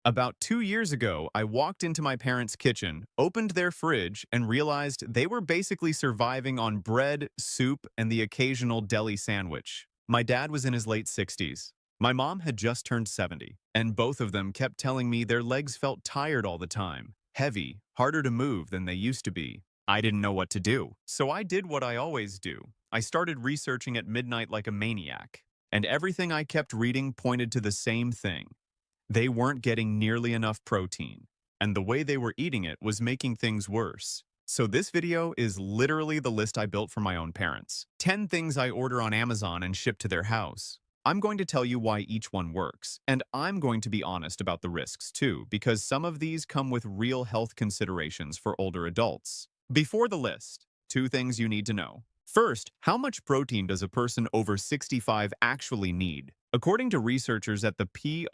About 2 years ago, I walked into my parents' kitchen, opened their fridge, and realized they were basically surviving on bread, soup, and the occasional deli sandwich. My dad was in his late 60s. My mom had just turned 70, and both of them kept telling me their legs felt tired all the time, heavy, harder to move than they used to be. I didn't know what to do, so I did what I always do. I started researching at midnight like a maniac, and everything I kept reading pointed to the same thing. They weren't getting nearly enough protein, and the way they were eating it was making things worse. So this video is literally the list I built for my own parents. 10 things I order on Amazon and ship to their house. I'm going to tell you why each one works, and I'm going to be honest about the risks too, because some of these come with real health considerations for older adults. Before the list, 2 things you need to know. First, how much protein does a person over 65 actually need? According to researchers at the PROT-AGE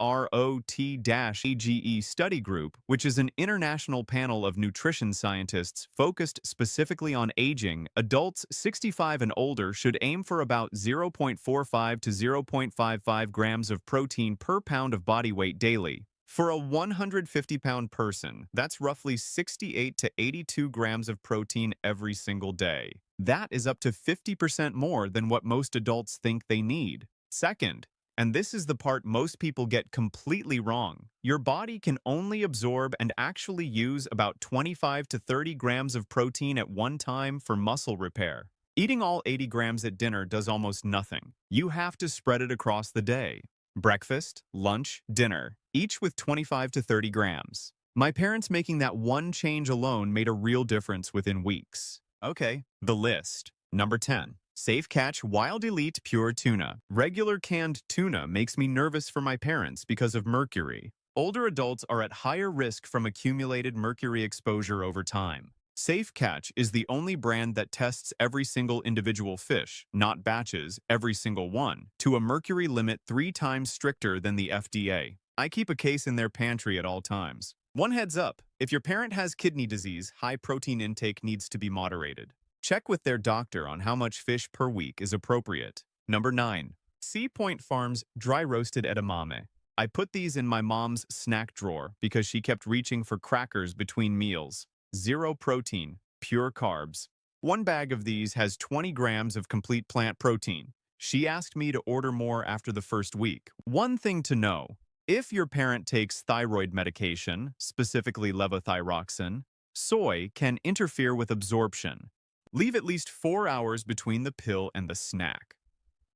study group, which is an international panel of nutrition scientists focused specifically on aging, adults 65 and older should aim for about 0.45 to 0.55 grams of protein per pound of body weight daily. For a 150-pound person, that's roughly 68 to 82 grams of protein every single day. That is up to 50% more than what most adults think they need. Second, and this is the part most people get completely wrong, your body can only absorb and actually use about 25 to 30 grams of protein at one time for muscle repair. Eating all 80 grams at dinner does almost nothing. You have to spread it across the day. Breakfast, lunch, dinner, each with 25 to 30 grams. My parents making that one change alone made a real difference within weeks. Okay, the list. Number 10. Safe Catch Wild Elite Pure Tuna. Regular canned tuna makes me nervous for my parents because of mercury. Older adults are at higher risk from accumulated mercury exposure over time. Safe Catch is the only brand that tests every single individual fish, not batches, every single one, to a mercury limit 3 times stricter than the FDA. I keep a case in their pantry at all times. One heads up, if your parent has kidney disease, high protein intake needs to be moderated. Check with their doctor on how much fish per week is appropriate. Number 9. Seapoint Farms Dry Roasted Edamame. I put these in my mom's snack drawer because she kept reaching for crackers between meals. 0 protein, pure carbs. One bag of these has 20 grams of complete plant protein. She asked me to order more after the first week. One thing to know, if your parent takes thyroid medication, specifically levothyroxine, soy can interfere with absorption. Leave at least 4 hours between the pill and the snack.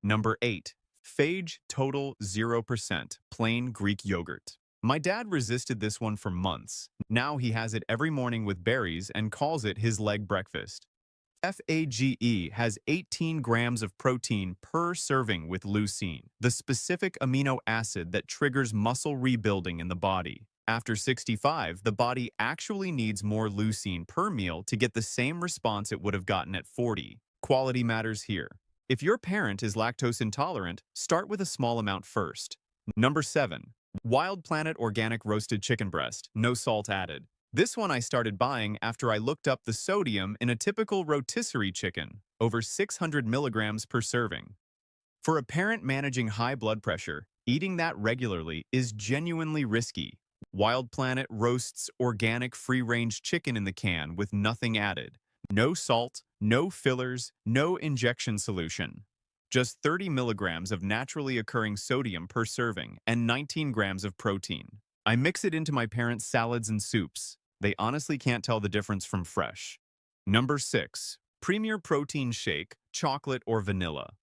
Number 8. Fage Total 0% Plain Greek Yogurt. My dad resisted this one for months. Now he has it every morning with berries and calls it his leg breakfast. Fage has 18 grams of protein per serving with leucine, the specific amino acid that triggers muscle rebuilding in the body. After 65, the body actually needs more leucine per meal to get the same response it would have gotten at 40. Quality matters here. If your parent is lactose intolerant, start with a small amount first. Number 7. Wild Planet Organic Roasted Chicken Breast, no salt added. This one I started buying after I looked up the sodium in a typical rotisserie chicken, over 600 milligrams per serving. For a parent managing high blood pressure, eating that regularly is genuinely risky. Wild Planet roasts organic free-range chicken in the can with nothing added. No salt, no fillers, no injection solution. Just 30 milligrams of naturally occurring sodium per serving and 19 grams of protein. I mix it into my parents' salads and soups. They honestly can't tell the difference from fresh. Number 6. Premier Protein Shake, chocolate or vanilla.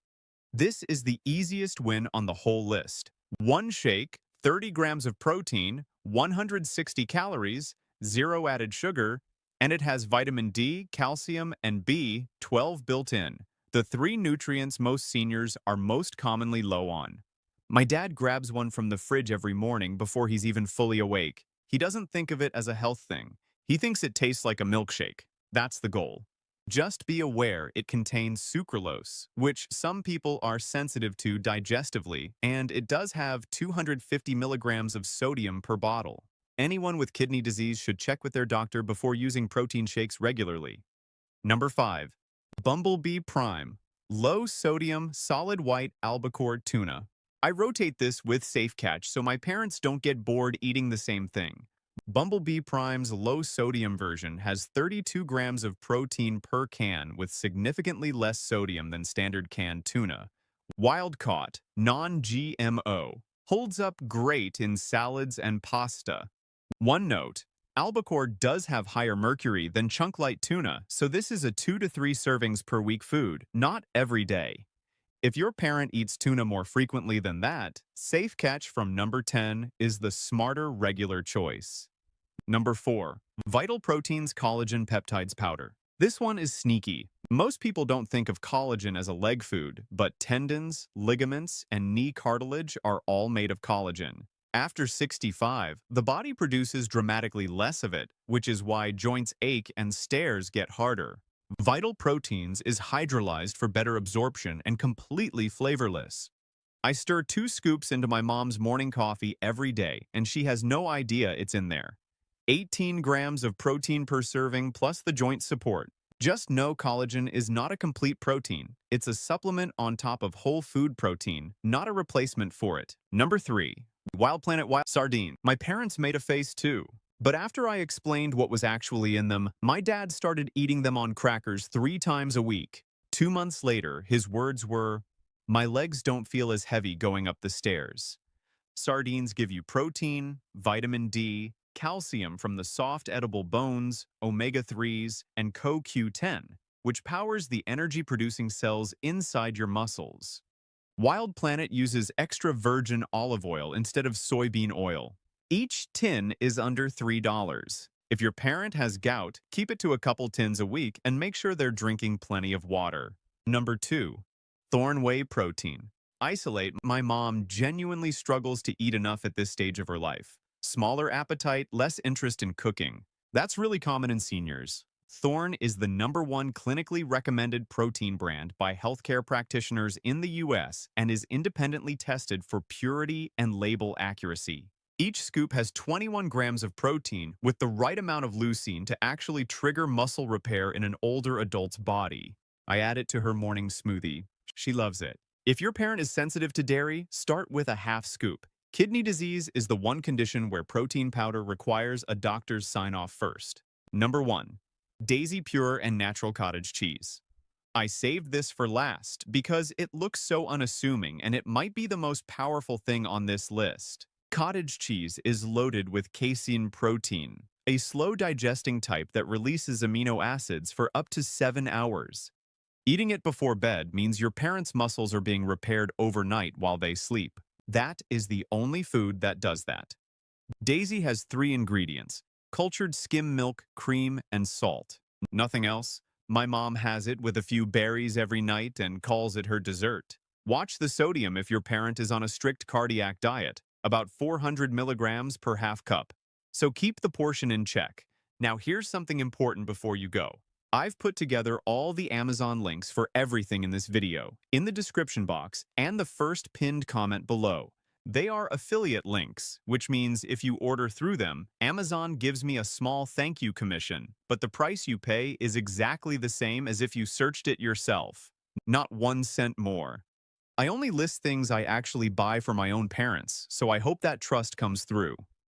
This is the easiest win on the whole list. One shake, 30 grams of protein, 160 calories, 0 added sugar, and it has vitamin D, calcium, and B12 built in, the 3 nutrients most seniors are most commonly low on. My dad grabs one from the fridge every morning before he's even fully awake. He doesn't think of it as a health thing. He thinks it tastes like a milkshake. That's the goal. Just be aware it contains sucralose, which some people are sensitive to digestively, and it does have 250 milligrams of sodium per bottle. Anyone with kidney disease should check with their doctor before using protein shakes regularly. Number 5. Bumblebee Prime, low-sodium, solid white albacore tuna. I rotate this with Safe Catch so my parents don't get bored eating the same thing. Bumblebee Prime's low-sodium version has 32 grams of protein per can with significantly less sodium than standard canned tuna. Wild-caught, non-GMO, holds up great in salads and pasta. One note, Albacore does have higher mercury than chunk-light tuna, so this is a 2 to 3 servings per week food, not every day. If your parent eats tuna more frequently than that, Safe Catch from number 10 is the smarter regular choice. Number 4. Vital Proteins Collagen Peptides Powder. This one is sneaky. Most people don't think of collagen as a leg food, but tendons, ligaments, and knee cartilage are all made of collagen. After 65, the body produces dramatically less of it, which is why joints ache and stairs get harder. Vital Proteins is hydrolyzed for better absorption and completely flavorless. I stir 2 scoops into my mom's morning coffee every day, and she has no idea it's in there. 18 grams of protein per serving plus the joint support. Just know collagen is not a complete protein. It's a supplement on top of whole food protein, not a replacement for it. Number 3. Wild Planet Wild Sardine. My parents made a face too. But after I explained what was actually in them, my dad started eating them on crackers 3 times a week. 2 months later, his words were, "My legs don't feel as heavy going up the stairs." Sardines give you protein, vitamin D, calcium from the soft edible bones, omega-3s, and CoQ10, which powers the energy-producing cells inside your muscles. Wild Planet uses extra virgin olive oil instead of soybean oil. Each tin is under $3. If your parent has gout, keep it to a couple tins a week and make sure they're drinking plenty of water. Number 2. Thorne Whey Protein Isolate. My mom genuinely struggles to eat enough at this stage of her life. Smaller appetite, less interest in cooking. That's really common in seniors. Thorne is the #1 clinically recommended protein brand by healthcare practitioners in the US and is independently tested for purity and label accuracy. Each scoop has 21 grams of protein with the right amount of leucine to actually trigger muscle repair in an older adult's body. I add it to her morning smoothie. She loves it. If your parent is sensitive to dairy, start with a half scoop. Kidney disease is the one condition where protein powder requires a doctor's sign-off first. Number 1. Daisy Pure and Natural Cottage Cheese. I saved this for last because it looks so unassuming and it might be the most powerful thing on this list. Cottage cheese is loaded with casein protein, a slow-digesting type that releases amino acids for up to 7 hours. Eating it before bed means your parents' muscles are being repaired overnight while they sleep. That is the only food that does that. Daisy has 3 ingredients: cultured skim milk, cream, and salt. Nothing else. My mom has it with a few berries every night and calls it her dessert. Watch the sodium if your parent is on a strict cardiac diet, about 400 milligrams per half cup. So keep the portion in check. Now here's something important before you go. I've put together all the Amazon links for everything in this video, in the description box and the first pinned comment below. They are affiliate links, which means if you order through them, Amazon gives me a small thank you commission, but the price you pay is exactly the same as if you searched it yourself. Not 1 cent more. I only list things I actually buy for my own parents, so I hope that trust comes through.